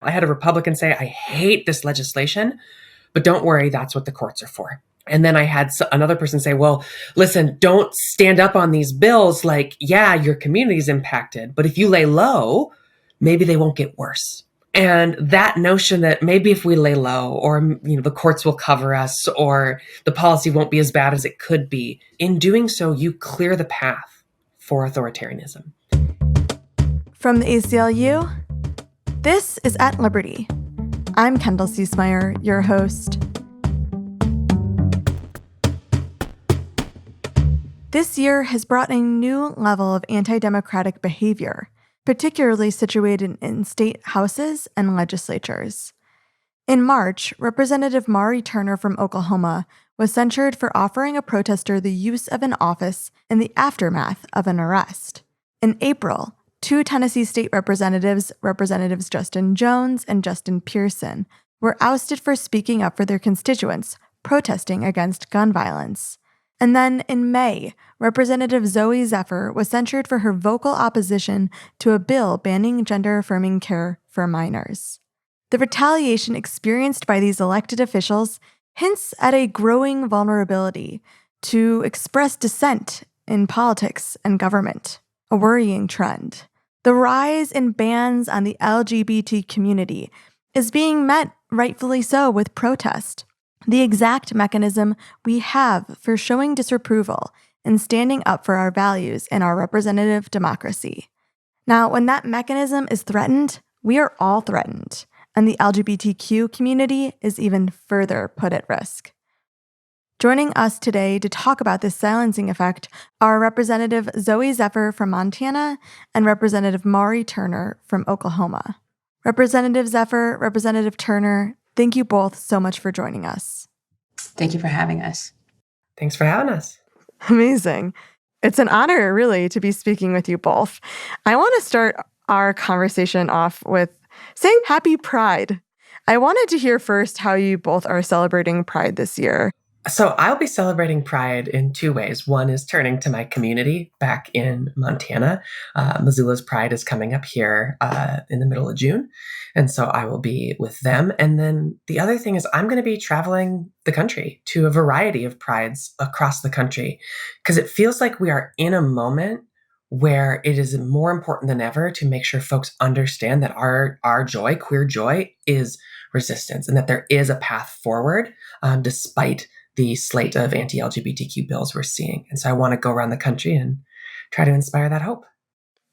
I had a Republican say, I hate this legislation, but don't worry, that's what the courts are for. And then I had another person say, well, listen, don't stand up on these bills like, yeah, your community is impacted, but if you lay low, maybe they won't get worse. And that notion that maybe if we lay low, or the courts will cover us, or the policy won't be as bad as it could be, in doing so, you clear the path for authoritarianism. From the ACLU, this is At Liberty. I'm Kendall Ciesmeyer, your host. This year has brought a new level of anti-democratic behavior, particularly situated in state houses and legislatures. In March, Representative Mauree Turner from Oklahoma was censured for offering a protester the use of an office in the aftermath of an arrest. In April, two Tennessee state representatives, Representatives Justin Jones and Justin Pearson, were ousted for speaking up for their constituents, protesting against gun violence. And then in May, Representative Zooey Zephyr was censured for her vocal opposition to a bill banning gender-affirming care for minors. The retaliation experienced by these elected officials hints at a growing vulnerability to express dissent in politics and government, a worrying trend. The rise in bans on the LGBT community is being met, rightfully so, with protest, the exact mechanism we have for showing disapproval and standing up for our values in our representative democracy. Now, when that mechanism is threatened, we are all threatened, and the LGBTQ community is even further put at risk. Joining us today to talk about this silencing effect are Representative Zooey Zephyr from Montana and Representative Mauree Turner from Oklahoma. Representative Zephyr, Representative Turner, thank you both so much for joining us. Thank you for having us. Thanks for having us. Amazing. It's an honor, really, to be speaking with you both. I want to start our conversation off with saying Happy Pride. I wanted to hear first how you both are celebrating Pride this year. So I'll be celebrating Pride in two ways. One is turning to my community back in Montana. Missoula's Pride is coming up here in the middle of June. And so I will be with them. And then the other thing is I'm going to be traveling the country to a variety of prides across the country, because it feels like we are in a moment where it is more important than ever to make sure folks understand that our joy, queer joy, is resistance, and that there is a path forward despite the slate of anti-LGBTQ bills we're seeing. And so I want to go around the country and try to inspire that hope.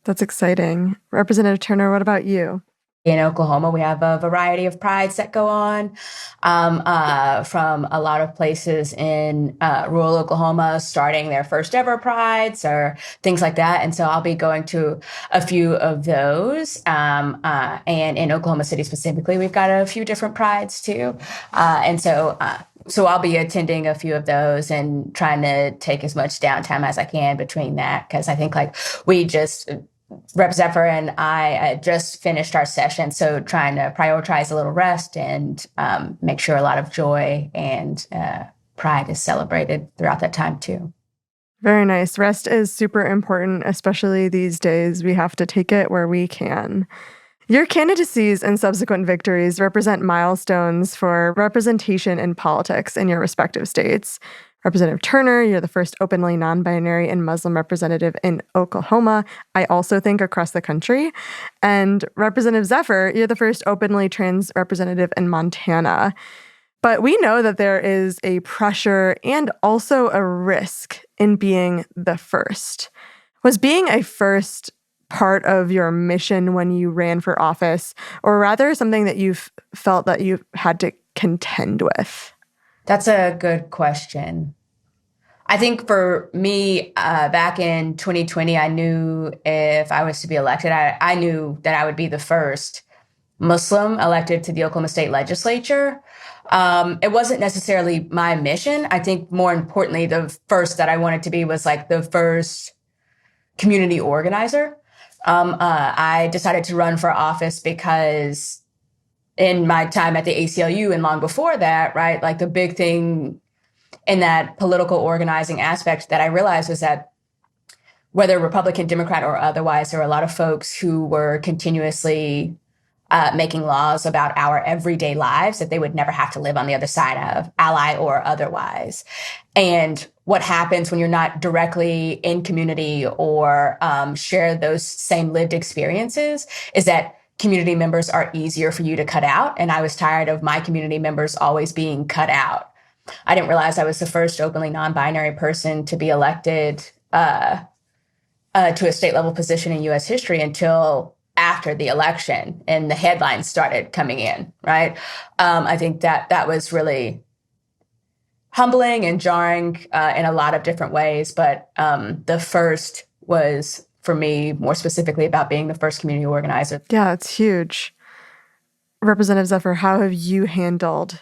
That's exciting. Representative Turner, what about you? In Oklahoma, we have a variety of prides that go on from a lot of places in rural Oklahoma, starting their first ever prides or things like that. And so I'll be going to a few of those. And in Oklahoma City specifically, we've got a few different prides too. So I'll be attending a few of those and trying to take as much downtime as I can between that, because I think Rep. Zephyr and I just finished our session, so trying to prioritize a little rest and make sure a lot of joy and pride is celebrated throughout that time too. Very nice. Rest is super important, especially these days. We have to take it where we can. Your candidacies and subsequent victories represent milestones for representation in politics in your respective states. Representative Turner, you're the first openly non-binary and Muslim representative in Oklahoma, I also think across the country. And Representative Zephyr, you're the first openly trans representative in Montana. But we know that there is a pressure and also a risk in being the first. Was being a first part of your mission when you ran for office, or rather something that you've felt that you had to contend with? That's a good question. I think for me, back in 2020, I knew if I was to be elected, I knew that I would be the first Muslim elected to the Oklahoma State Legislature. It wasn't necessarily my mission. I think more importantly, the first that I wanted to be was like the first community organizer. I decided to run for office because in my time at the ACLU and long before that, right, like the big thing in that political organizing aspect that I realized was that whether Republican, Democrat, or otherwise, there were a lot of folks who were continuously making laws about our everyday lives that they would never have to live on the other side of, ally or otherwise. And what happens when you're not directly in community or share those same lived experiences is that community members are easier for you to cut out. And I was tired of my community members always being cut out. I didn't realize I was the first openly non-binary person to be elected to a state level position in U.S. history until after the election and the headlines started coming in, right? I think that was really humbling and jarring in a lot of different ways. But the first was, for me, more specifically about being the first community organizer. Yeah, it's huge. Representative Zephyr, how have you handled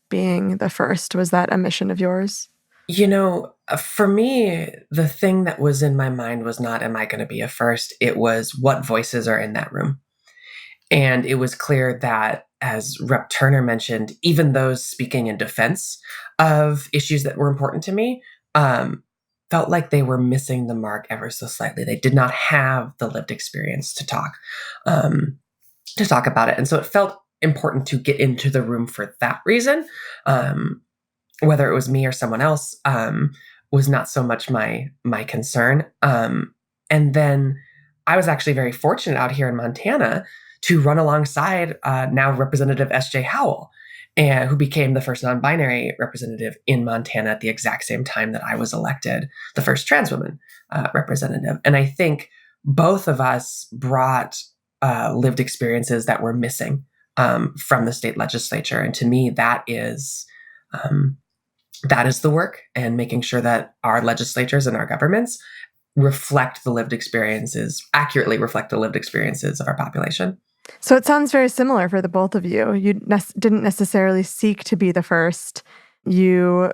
being the first? Was that a mission of yours? For me, the thing that was in my mind was not, am I going to be a first? It was, what voices are in that room? And it was clear that, as Rep. Turner mentioned, even those speaking in defense of issues that were important to me felt like they were missing the mark ever so slightly. They did not have the lived experience to talk about it. And so it felt important to get into the room for that reason. Whether it was me or someone else was not so much my concern. And then I was actually very fortunate out here in Montana to run alongside now Representative S.J. Howell, who became the first non-binary representative in Montana at the exact same time that I was elected the first trans woman representative. And I think both of us brought lived experiences that were missing from the state legislature. And to me, that is the work, and making sure that our legislatures and our governments accurately reflect the lived experiences of our population. So it sounds very similar for the both of you. You didn't necessarily seek to be the first. You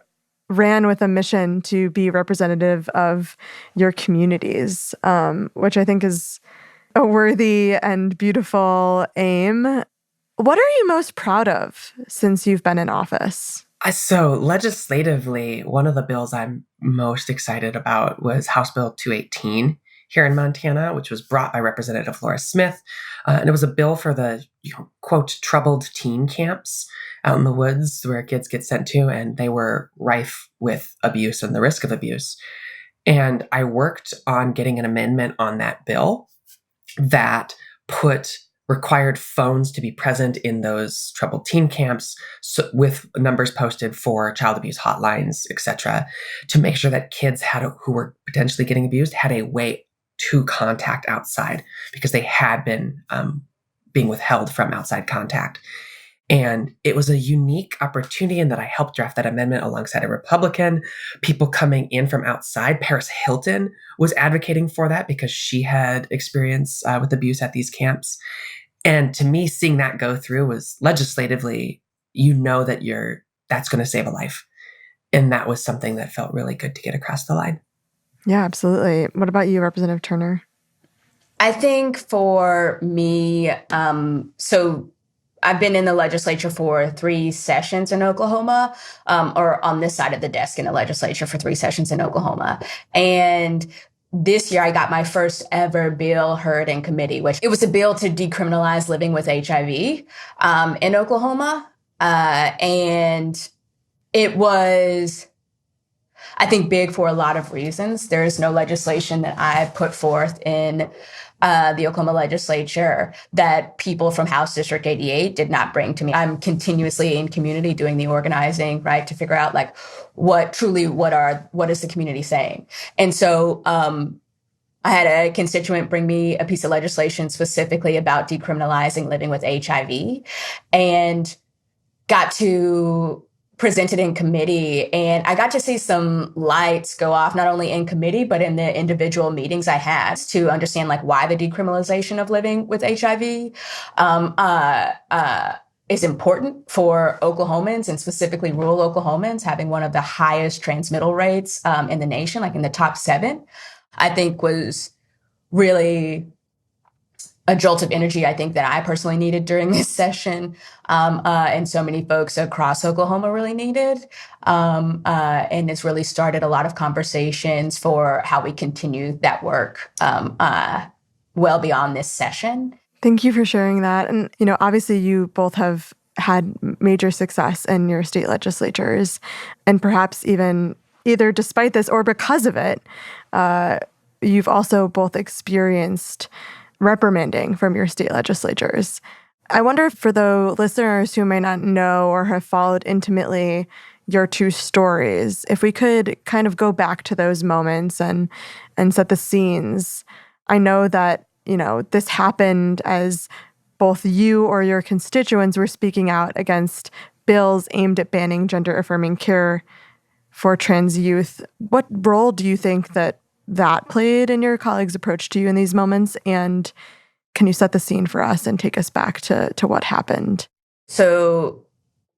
ran with a mission to be representative of your communities, which I think is a worthy and beautiful aim. What are you most proud of since you've been in office? So legislatively, one of the bills I'm most excited about was House Bill 218 here in Montana, which was brought by Representative Laura Smith. And it was a bill for the, quote, troubled teen camps out in the woods where kids get sent to, and they were rife with abuse and the risk of abuse. And I worked on getting an amendment on that bill that required phones to be present in those troubled teen camps, with numbers posted for child abuse hotlines, etc., to make sure that kids who were potentially getting abused had a way to contact outside, because they had been being withheld from outside contact. And it was a unique opportunity in that I helped draft that amendment alongside a Republican. People coming in from outside, Paris Hilton was advocating for that because she had experience with abuse at these camps. And to me, seeing that go through was legislatively, that's going to save a life. And that was something that felt really good to get across the line. Yeah, absolutely. What about you, Representative Turner? I think for me, so I've been in the legislature for 3 sessions in Oklahoma, or on this side of the desk in the legislature for 3 sessions in Oklahoma. And this year I got my first ever bill heard in committee, which it was a bill to decriminalize living with HIV in Oklahoma. And it was, I think, big for a lot of reasons. There is no legislation that I put forth in the Oklahoma legislature that people from House District 88 did not bring to me. I'm continuously in community doing the organizing, right, to figure out like what is the community saying. And so I had a constituent bring me a piece of legislation specifically about decriminalizing living with HIV, and got to presented in committee, and I got to see some lights go off, not only in committee, but in the individual meetings I had, to understand like why the decriminalization of living with HIV is important for Oklahomans, and specifically rural Oklahomans, having one of the highest transmittal rates in the nation, like in the top 7, I think was really a jolt of energy, I think, that I personally needed during this session, and so many folks across Oklahoma really needed. And it's really started a lot of conversations for how we continue that work well beyond this session. Thank you for sharing that. And, obviously you both have had major success in your state legislatures, and perhaps even either despite this or because of it, you've also both experienced reprimanding from your state legislatures. I wonder, for the listeners who may not know or have followed intimately your two stories, if we could kind of go back to those moments and set the scenes. I know that, this happened as both you or your constituents were speaking out against bills aimed at banning gender-affirming care for trans youth. What role do you think that played in your colleagues' approach to you in these moments? And can you set the scene for us and take us back to what happened? So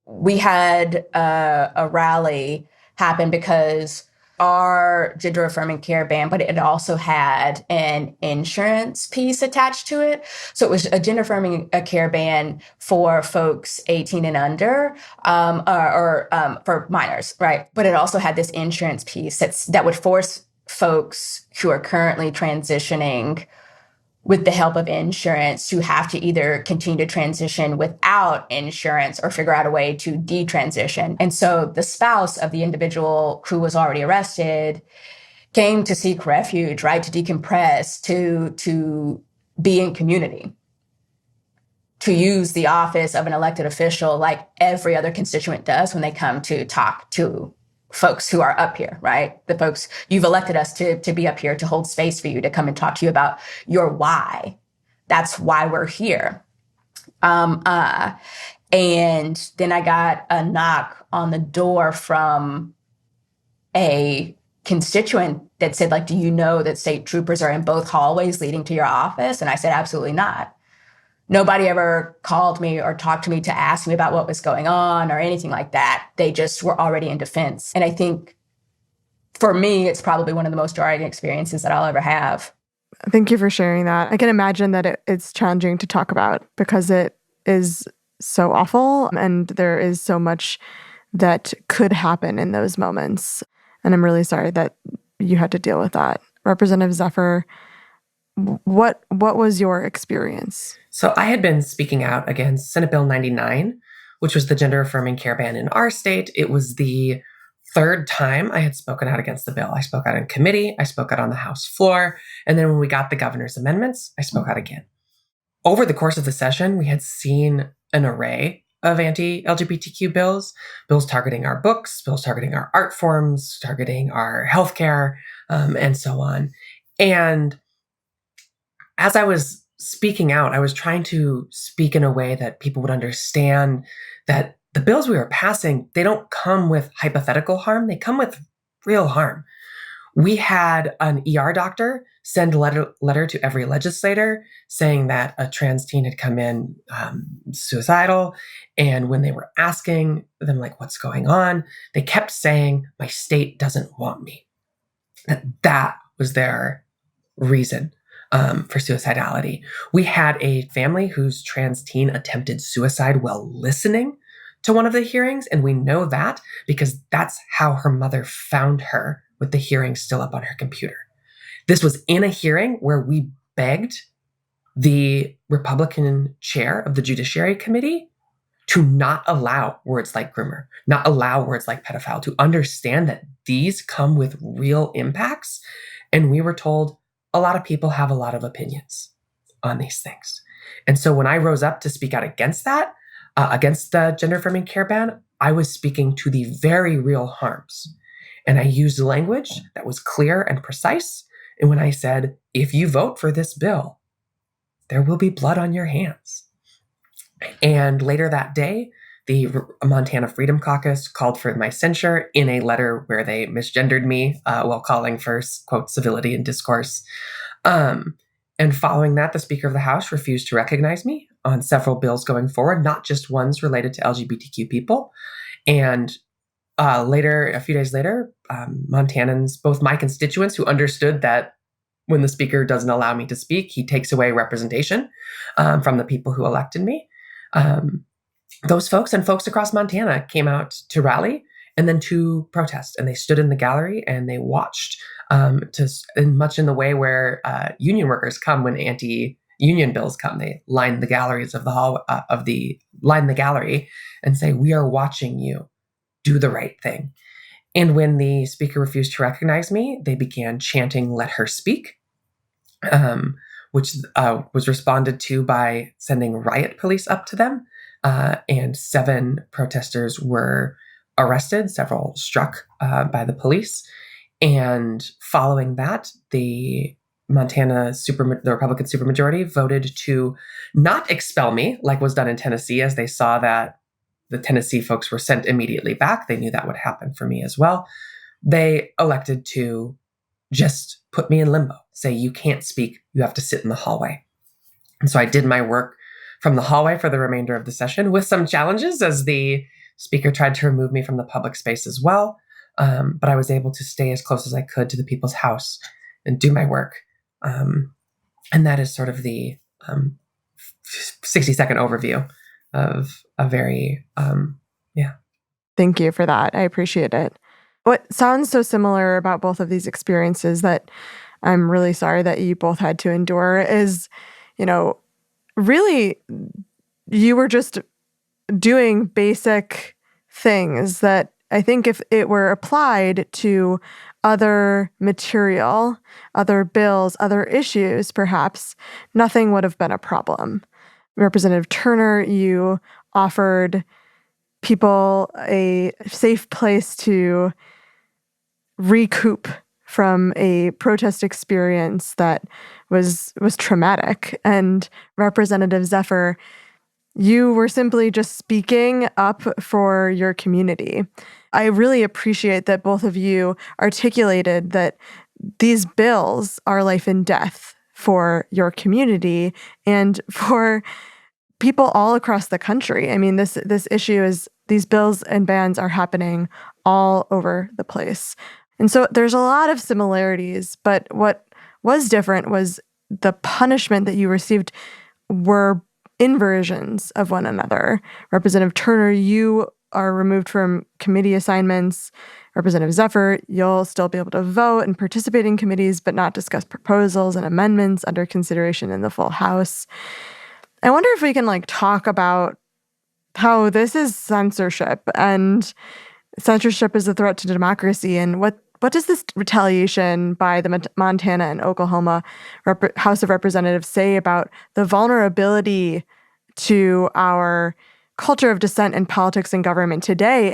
we had a rally happen because our gender affirming care ban, but it also had an insurance piece attached to it. So it was a gender affirming care ban for folks 18 and under, or for minors, right? But it also had this insurance piece that would force folks who are currently transitioning with the help of insurance to have to either continue to transition without insurance or figure out a way to detransition. And so the spouse of the individual who was already arrested came to seek refuge, right, to decompress, to be in community, to use the office of an elected official like every other constituent does when they come to talk to folks who are up here, right? The folks you've elected us to be up here, to hold space for you, to come and talk to you about your why. That's why we're here. And then I got a knock on the door from a constituent that said, like, do you know that state troopers are in both hallways leading to your office? And I said, absolutely not. Nobody ever called me or talked to me to ask me about what was going on or anything like that. They just were already in defense. And I think for me, it's probably one of the most jarring experiences that I'll ever have. Thank you for sharing that. I can imagine that it's challenging to talk about because it is so awful and there is so much that could happen in those moments. And I'm really sorry that you had to deal with that. Representative Zephyr, what was your experience? So I had been speaking out against Senate Bill 99, which was the gender-affirming care ban in our state. It was the third time I had spoken out against the bill. I spoke out in committee, I spoke out on the House floor, and then when we got the governor's amendments, I spoke out again. Over the course of the session, we had seen an array of anti-LGBTQ bills targeting our books, bills targeting our art forms, targeting our healthcare, and so on. And as I was speaking out, I was trying to speak in a way that people would understand that the bills we were passing, they don't come with hypothetical harm. They come with real harm. We had an ER doctor send a letter to every legislator saying that a trans teen had come in suicidal. And when they were asking them, like, what's going on, they kept saying, my state doesn't want me. That was their reason for suicidality. We had a family whose trans teen attempted suicide while listening to one of the hearings. And we know that because that's how her mother found her, with the hearing still up on her computer. This was in a hearing where we begged the Republican chair of the Judiciary Committee to not allow words like groomer, not allow words like pedophile, to understand that these come with real impacts. And we were told a lot of people have a lot of opinions on these things. And so when I rose up to speak out against that, against the gender-affirming care ban, I was speaking to the very real harms. And I used language that was clear and precise. And when I said, if you vote for this bill, there will be blood on your hands. And later that day, the Montana Freedom Caucus called for my censure in a letter where they misgendered me while calling for, quote, civility and discourse. And following that, the Speaker of the House refused to recognize me on several bills going forward, not just ones related to LGBTQ people. And later, a few days later, Montanans, both my constituents who understood that when the Speaker doesn't allow me to speak, he takes away representation from the people who elected me. Those folks and folks across Montana came out to rally and then to protest. And they stood in the gallery and they watched, much in the way where union workers come when union bills come, they line the galleries of the hall line the gallery and say, "We are watching you. Do the right thing." And when the speaker refused to recognize me, they began chanting, "Let her speak," which was responded to by sending riot police up to them. And 7 protesters were arrested, several struck by the police. And following that, the Republican supermajority voted to not expel me like was done in Tennessee, as they saw that the Tennessee folks were sent immediately back. They knew that would happen for me as well. They elected to just put me in limbo, say, "You can't speak, you have to sit in the hallway." And so I did my work from the hallway for the remainder of the session, with some challenges as the speaker tried to remove me from the public space as well. But I was able to stay as close as I could to the people's house and do my work. And that is sort of the 60-second overview of a very, Thank you for that. I appreciate it. What sounds so similar about both of these experiences that I'm really sorry that you both had to endure is, really you were just doing basic things that I think if it were applied to other material, other bills, other issues, perhaps nothing would have been a problem. Representative Turner, you offered people a safe place to recoup from a protest experience that was traumatic. And Representative Zephyr, you were simply just speaking up for your community. I really appreciate that both of you articulated that these bills are life and death for your community and for people all across the country. I mean, this issue is, these bills and bans are happening all over the place. And so there's a lot of similarities, but what was different was the punishment that you received were inversions of one another. Representative Turner, you are removed from committee assignments. Representative Zephyr, you'll still be able to vote and participate in committees, but not discuss proposals and amendments under consideration in the full House. I wonder if we can talk about how this is censorship, and censorship is a threat to democracy, and what does this retaliation by the Montana and Oklahoma House of Representatives say about the vulnerability to our culture of dissent in politics and government today,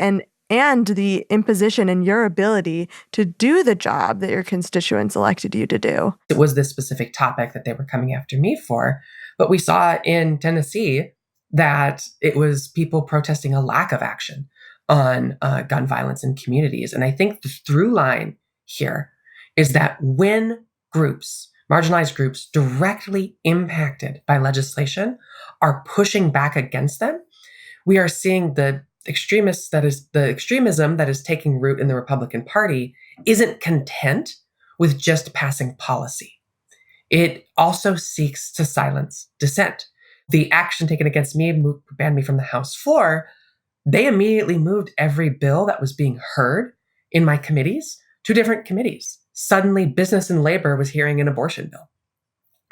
and the imposition in your ability to do the job that your constituents elected you to do? It was this specific topic that they were coming after me for, but we saw in Tennessee that it was people protesting a lack of action on gun violence in communities. And I think the through line here is that when marginalized groups directly impacted by legislation are pushing back against them, we are seeing the extremism that is taking root in the Republican Party isn't content with just passing policy. It also seeks to silence dissent. The action taken against me banned me from the House floor. They immediately moved every bill that was being heard in my committees to different committees. Suddenly, business and labor was hearing an abortion bill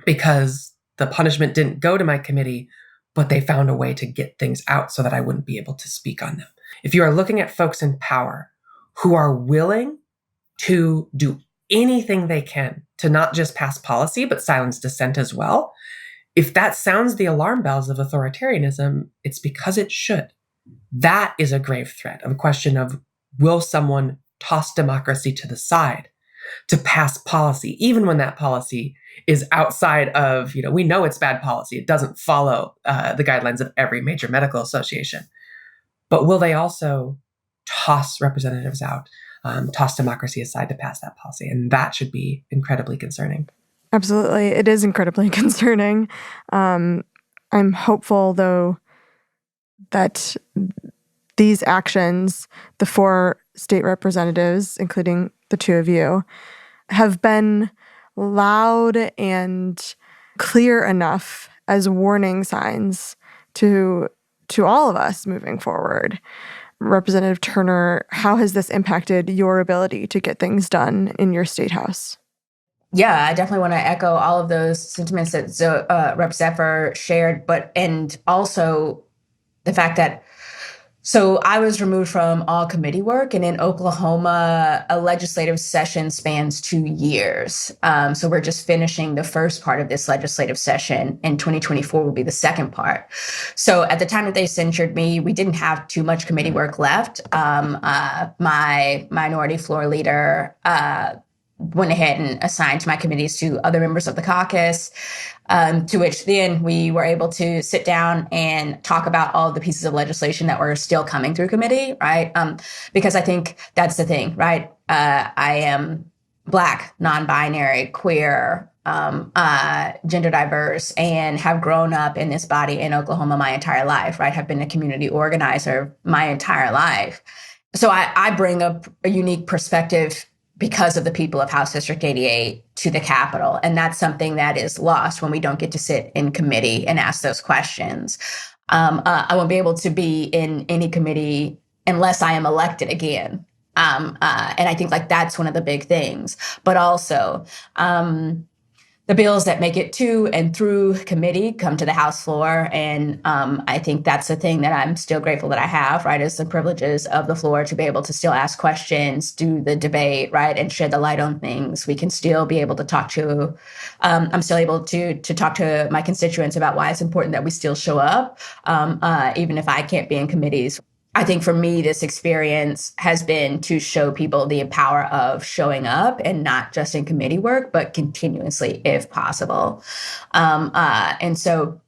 because the punishment didn't go to my committee, but they found a way to get things out so that I wouldn't be able to speak on them. If you are looking at folks in power who are willing to do anything they can to not just pass policy, but silence dissent as well, if that sounds the alarm bells of authoritarianism, it's because it should. That is a grave threat of a question of, will someone toss democracy to the side to pass policy, even when that policy is outside of, we know it's bad policy. It doesn't follow the guidelines of every major medical association. But will they also toss representatives out, toss democracy aside to pass that policy? And that should be incredibly concerning. Absolutely. It is incredibly concerning. I'm hopeful, though, that these actions, the 4 state representatives, including the 2 of you, have been loud and clear enough as warning signs to all of us moving forward. Representative Turner, how has this impacted your ability to get things done in your state house? Yeah, I definitely want to echo all of those sentiments that Rep. Zephyr shared, and also the fact that so I was removed from all committee work, and in Oklahoma, a legislative session spans 2 years. So we're just finishing the first part of this legislative session, and 2024 will be the second part. So at the time that they censured me, we didn't have too much committee work left. My minority floor leader went ahead and assigned my committees to other members of the caucus, to which then we were able to sit down and talk about all of the pieces of legislation that were still coming through committee, right? Because I think that's the thing, right? I am Black, non-binary, queer, gender diverse, and have grown up in this body in Oklahoma my entire life, right? Have been a community organizer my entire life. So I bring up a unique perspective because of the people of House District 88 to the Capitol. And that's something that is lost when we don't get to sit in committee and ask those questions. I won't be able to be in any committee unless I am elected again. And I think like that's one of the big things. But also, the bills that make it to and through committee come to the House floor. And I think that's the thing that I'm still grateful that I have, right, is the privileges of the floor to be able to still ask questions, do the debate, right, and shed the light on things. We can still be able to talk to, I'm still able to talk to my constituents about why it's important that we still show up, even if I can't be in committees. I think for me, this experience has been to show people the power of showing up, and not just in committee work, but continuously if possible. And so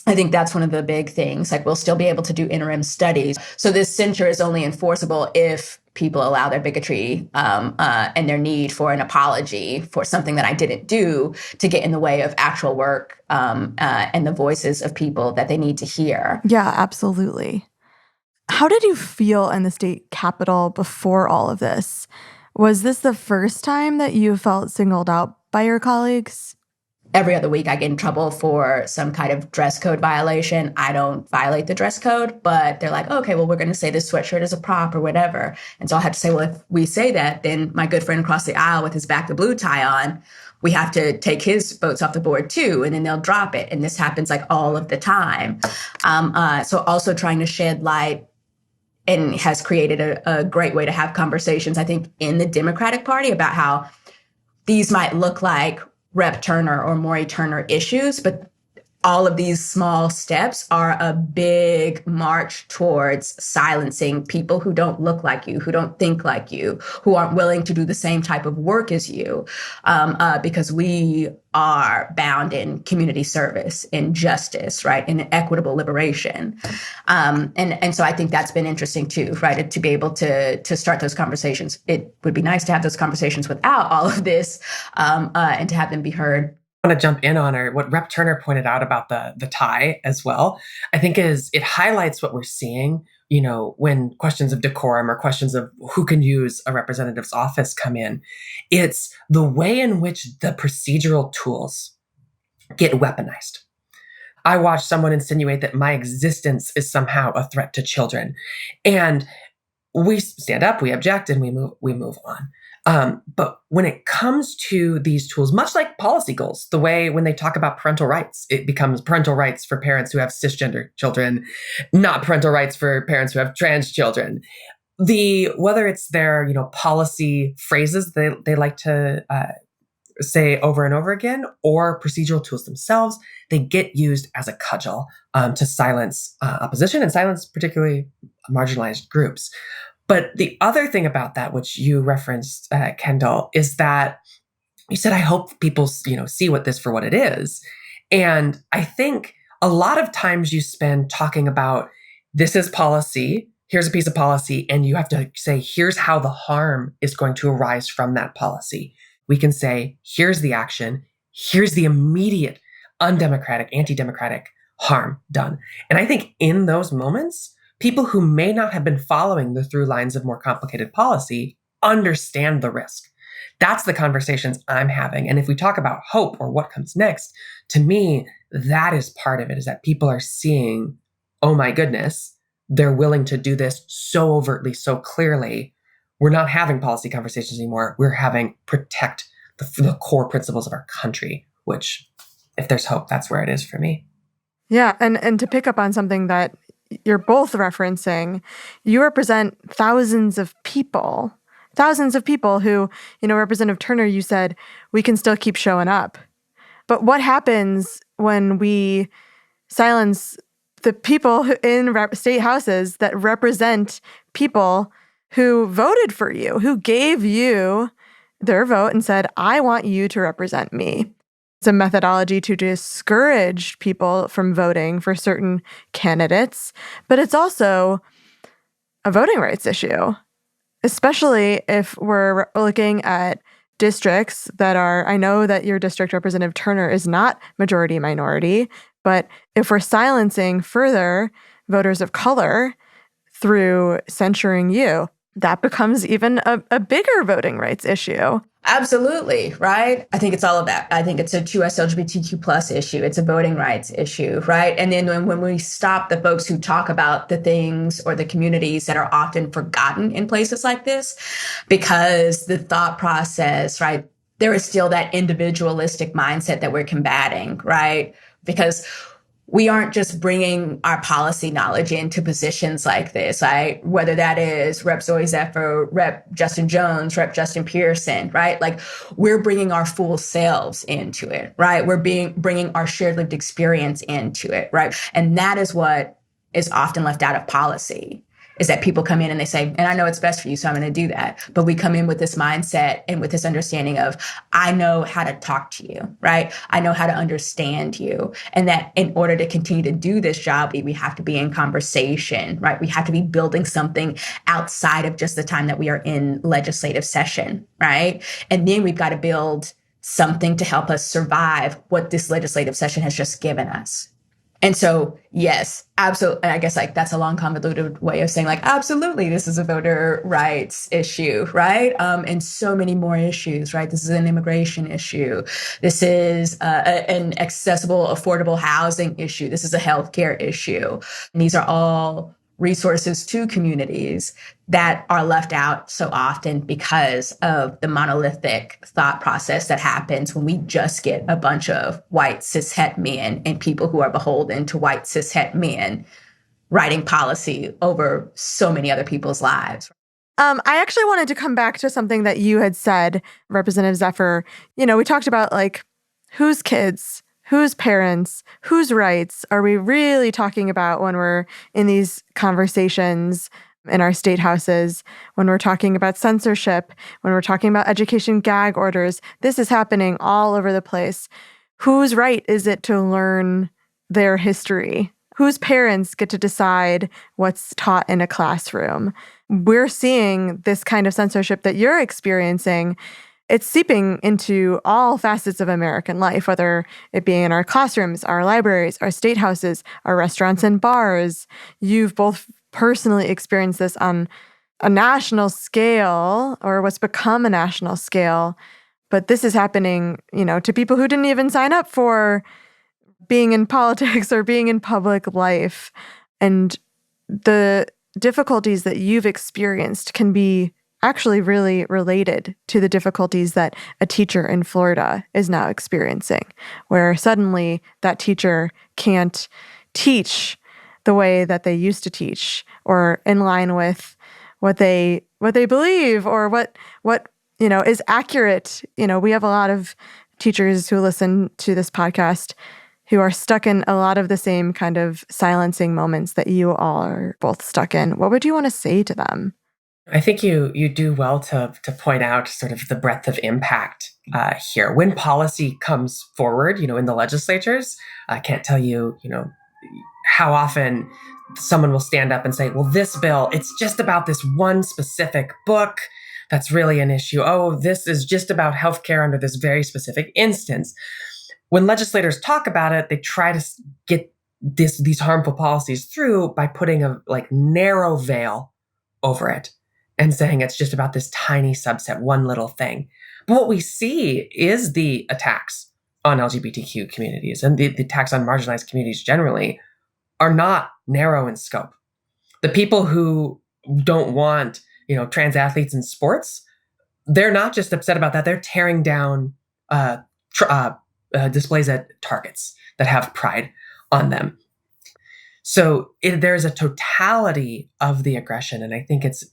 I think that's one of the big things. Like, we'll still be able to do interim studies. So this censure is only enforceable if people allow their bigotry and their need for an apology for something that I didn't do to get in the way of actual work and the voices of people that they need to hear. Yeah, absolutely. How did you feel in the state capitol before all of this? Was this the first time that you felt singled out by your colleagues? Every other week I get in trouble for some kind of dress code violation. I don't violate the dress code, but they're like, okay, well, we're going to say this sweatshirt is a prop or whatever. And so I had to say, well, if we say that, then my good friend across the aisle with his back to blue tie on, we have to take his votes off the board too, and then they'll drop it. And this happens like all of the time. So also trying to shed light and has created a great way to have conversations, I think, in the Democratic Party about how these might look like Rep. Turner or Mauree Turner issues, but all of these small steps are a big march towards silencing people who don't look like you, who don't think like you, who aren't willing to do the same type of work as you, because we are bound in community service, in justice, right, in equitable liberation. And so I think that's been interesting too, right, to be able to start those conversations. It would be nice to have those conversations without all of this, and to have them be heard. I want to jump in on what Rep. Turner pointed out about the tie as well. I think it highlights what we're seeing, when questions of decorum or questions of who can use a representative's office come in. It's the way in which the procedural tools get weaponized. I watched someone insinuate that my existence is somehow a threat to children. And we stand up, we object, and we move on. But when it comes to these tools, much like policy goals, the way when they talk about parental rights, it becomes parental rights for parents who have cisgender children, not parental rights for parents who have trans children. Whether it's their policy phrases they like to say over and over again, or procedural tools themselves, they get used as a cudgel to silence opposition and silence particularly marginalized groups. But the other thing about that, which you referenced, Kendall, is that you said, I hope people, see this for what it is. And I think a lot of times you spend talking about, this is policy, here's a piece of policy, and you have to say, here's how the harm is going to arise from that policy. We can say, here's the action, here's the immediate undemocratic, anti-democratic harm done. And I think in those moments, people who may not have been following the through lines of more complicated policy understand the risk. That's the conversations I'm having. And if we talk about hope or what comes next, to me, that is part of it, is that people are seeing, oh my goodness, they're willing to do this so overtly, so clearly. We're not having policy conversations anymore. We're having protect the core principles of our country, which, if there's hope, that's where it is for me. Yeah, and to pick up on something that you're both referencing, you represent thousands of people who, Representative Turner, you said, we can still keep showing up. But what happens when we silence the people in state houses that represent people who voted for you, who gave you their vote and said, I want you to represent me? It's a methodology to discourage people from voting for certain candidates, but it's also a voting rights issue, especially if we're looking at districts that are, I know that your district, Representative Turner, is not majority minority, but if we're silencing further voters of color through censuring you, that becomes even a bigger voting rights issue. Absolutely, right? I think it's all of that. I think it's a 2S LGBTQ plus issue. It's a voting rights issue, right? And then when we stop the folks who talk about the things or the communities that are often forgotten in places like this, because the thought process, right, there is still that individualistic mindset that we're combating, right? Because we aren't just bringing our policy knowledge into positions like this, right? Whether that is Rep. Zooey Zephyr, Rep. Justin Jones, Rep. Justin Pearson, right? Like, we're bringing our full selves into it, right? We're bringing our shared lived experience into it, right? And that is what is often left out of policy, is that people come in and they say, and I know it's best for you, so I'm going to do that. But we come in with this mindset and with this understanding of, I know how to talk to you, right? I know how to understand you. And that in order to continue to do this job, we have to be in conversation, right? We have to be building something outside of just the time that we are in legislative session, right? And then we've got to build something to help us survive what this legislative session has just given us. And so, yes, absolutely. I guess that's a long, convoluted way of saying absolutely, this is a voter rights issue, right? And so many more issues, right? This is an immigration issue. This is an accessible, affordable housing issue. This is a healthcare issue. And these are all resources to communities that are left out so often because of the monolithic thought process that happens when we just get a bunch of white cis het men and people who are beholden to white cis het men writing policy over so many other people's lives. I actually wanted to come back to something that you had said, Representative Zephyr. We talked about whose kids, whose parents, whose rights are we really talking about when we're in these conversations in our state houses, when we're talking about censorship, when we're talking about education gag orders? This is happening all over the place. Whose right is it to learn their history? Whose parents get to decide what's taught in a classroom? We're seeing this kind of censorship that you're experiencing. It's seeping into all facets of American life, whether it be in our classrooms, our libraries, our state houses, our restaurants and bars. You've both personally experienced this on a national scale, or what's become a national scale. But this is happening, to people who didn't even sign up for being in politics or being in public life. And the difficulties that you've experienced can be actually really related to the difficulties that a teacher in Florida is now experiencing, where suddenly that teacher can't teach the way that they used to teach, or in line with what they believe, or what is accurate. We have a lot of teachers who listen to this podcast who are stuck in a lot of the same kind of silencing moments that you all are both stuck in. What would you want to say to them? I think you do well to point out sort of the breadth of impact here. When policy comes forward, in the legislatures, I can't tell you, how often someone will stand up and say, well, this bill, it's just about this one specific book. That's really an issue. Oh, this is just about healthcare under this very specific instance. When legislators talk about it, they try to get these harmful policies through by putting a narrow veil over it and saying it's just about this tiny subset, one little thing. But what we see is the attacks on LGBTQ communities and the attacks on marginalized communities generally are not narrow in scope. The people who don't want, trans athletes in sports they're not just upset about that, they're tearing down displays at Targets that have pride on them. So there's a totality of the aggression, and I think it's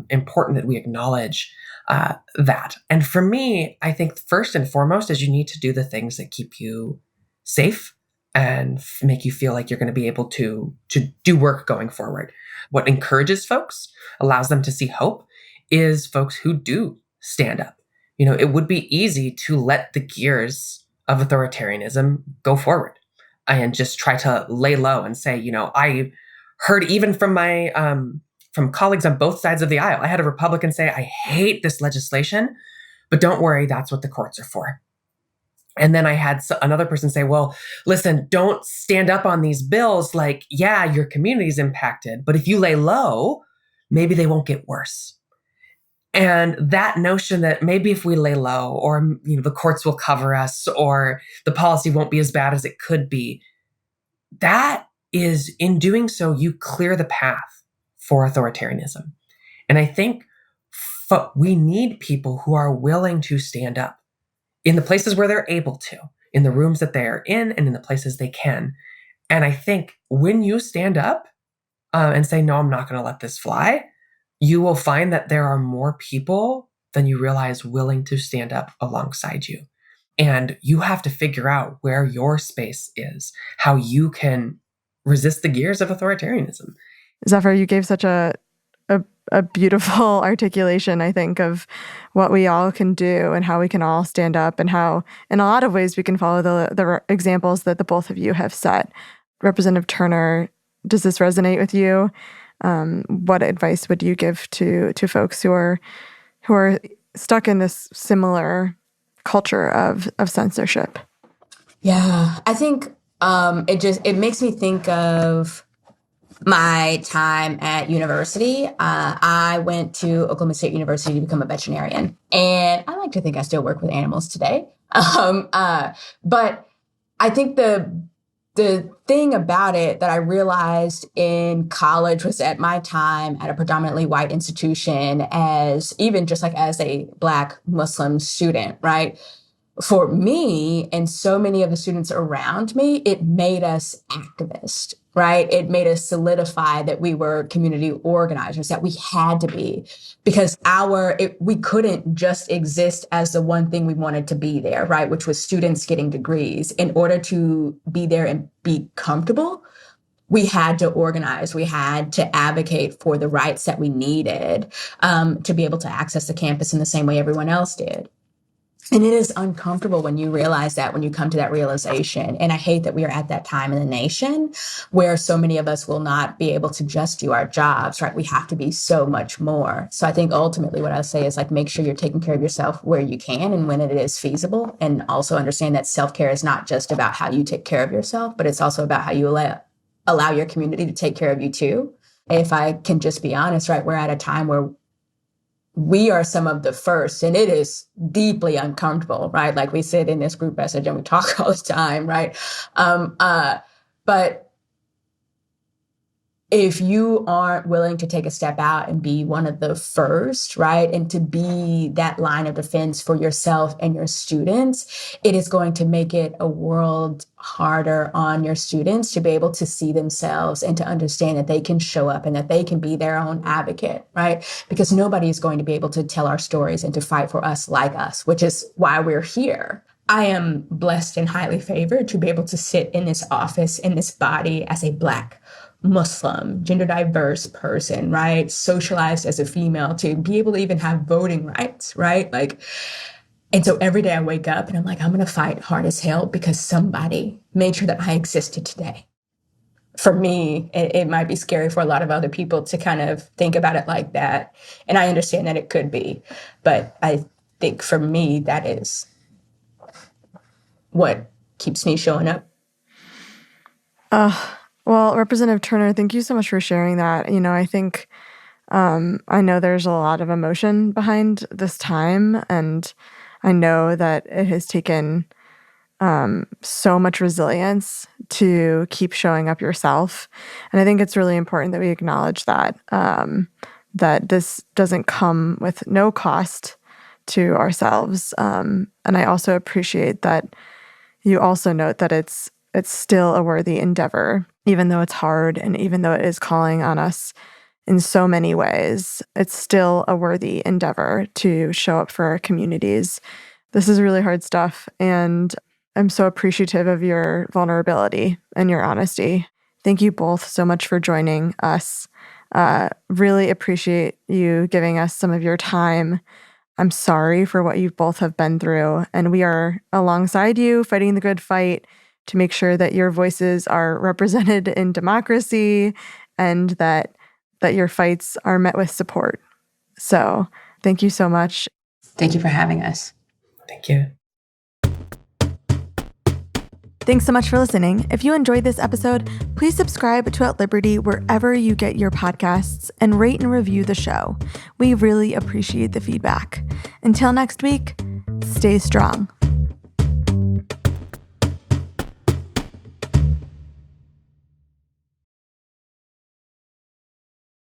important that we acknowledge that. And for me, I think first and foremost is you need to do the things that keep you safe and make you feel like you're going to be able to do work going forward. What encourages folks, allows them to see hope, is folks who do stand up. It would be easy to let the gears of authoritarianism go forward and just try to lay low and say, I heard even from my from colleagues on both sides of the aisle. I had a Republican say, I hate this legislation, but don't worry, that's what the courts are for. And then I had another person say, well, listen, don't stand up on these bills like, yeah, your community's impacted, but if you lay low, maybe they won't get worse. And that notion that maybe if we lay low, or the courts will cover us, or the policy won't be as bad as it could be, that is, in doing so, you clear the path for authoritarianism. And I think we need people who are willing to stand up in the places where they're able to, in the rooms that they are in, and in the places they can. And I think when you stand up and say, no, I'm not going to let this fly, you will find that there are more people than you realize willing to stand up alongside you. And you have to figure out where your space is, how you can resist the gears of authoritarianism. Zephyr, you gave such a beautiful articulation, I think, of what we all can do and how we can all stand up, and how, in a lot of ways, we can follow the examples that the both of you have set. Representative Turner, does this resonate with you? What advice would you give to folks who are stuck in this similar culture of censorship? Yeah, I think it makes me think of my time at university. I went to Oklahoma State University to become a veterinarian, and I like to think I still work with animals today. But I think the thing about it that I realized in college was, at my time at a predominantly white institution, as a Black Muslim student, right? For me and so many of the students around me, it made us activists, right? It made us solidify that we were community organizers, that we had to be, because we couldn't just exist as the one thing we wanted to be there, right? Which was students getting degrees. In order to be there and be comfortable, we had to organize. We had to advocate for the rights that we needed to be able to access the campus in the same way everyone else did. And it is uncomfortable when you realize that, when you come to that realization. And I hate that we are at that time in the nation where so many of us will not be able to just do our jobs, right? We have to be so much more. So I think ultimately what I say is, like, make sure you're taking care of yourself where you can and when it is feasible. And also understand that self-care is not just about how you take care of yourself, but it's also about how you allow your community to take care of you too. If I can just be honest, right, we're at a time where we are some of the first, and it is deeply uncomfortable, right? Like, we sit in this group message and we talk all the time, right? But if you aren't willing to take a step out and be one of the first, right, and to be that line of defense for yourself and your students, it is going to make it a world harder on your students to be able to see themselves and to understand that they can show up and that they can be their own advocate, right? Because nobody is going to be able to tell our stories and to fight for us like us, which is why we're here. I am blessed and highly favored to be able to sit in this office, in this body, as a Black Muslim, gender diverse person, right? Socialized as a female, to be able to even have voting rights, right? Like, and so every day I wake up and I'm like, I'm going to fight hard as hell because somebody made sure that I existed today. For me, it might be scary for a lot of other people to kind of think about it like that. And I understand that it could be, but I think for me, that is what keeps me showing up. Well, Representative Turner, thank you so much for sharing that. I think I know there's a lot of emotion behind this time, and I know that it has taken so much resilience to keep showing up yourself. And I think it's really important that we acknowledge that, that this doesn't come with no cost to ourselves. And I also appreciate that you also note that it's still a worthy endeavor, even though it's hard and even though it is calling on us in so many ways. It's still a worthy endeavor to show up for our communities. This is really hard stuff, and I'm so appreciative of your vulnerability and your honesty. Thank you both so much for joining us. Really appreciate you giving us some of your time. I'm sorry for what you both have been through, and we are alongside you fighting the good fight to make sure that your voices are represented in democracy and that your fights are met with support. So thank you so much. Thank you for having us. Thank you. Thanks so much for listening. If you enjoyed this episode, please subscribe to At Liberty wherever you get your podcasts and rate and review the show. We really appreciate the feedback. Until next week, stay strong.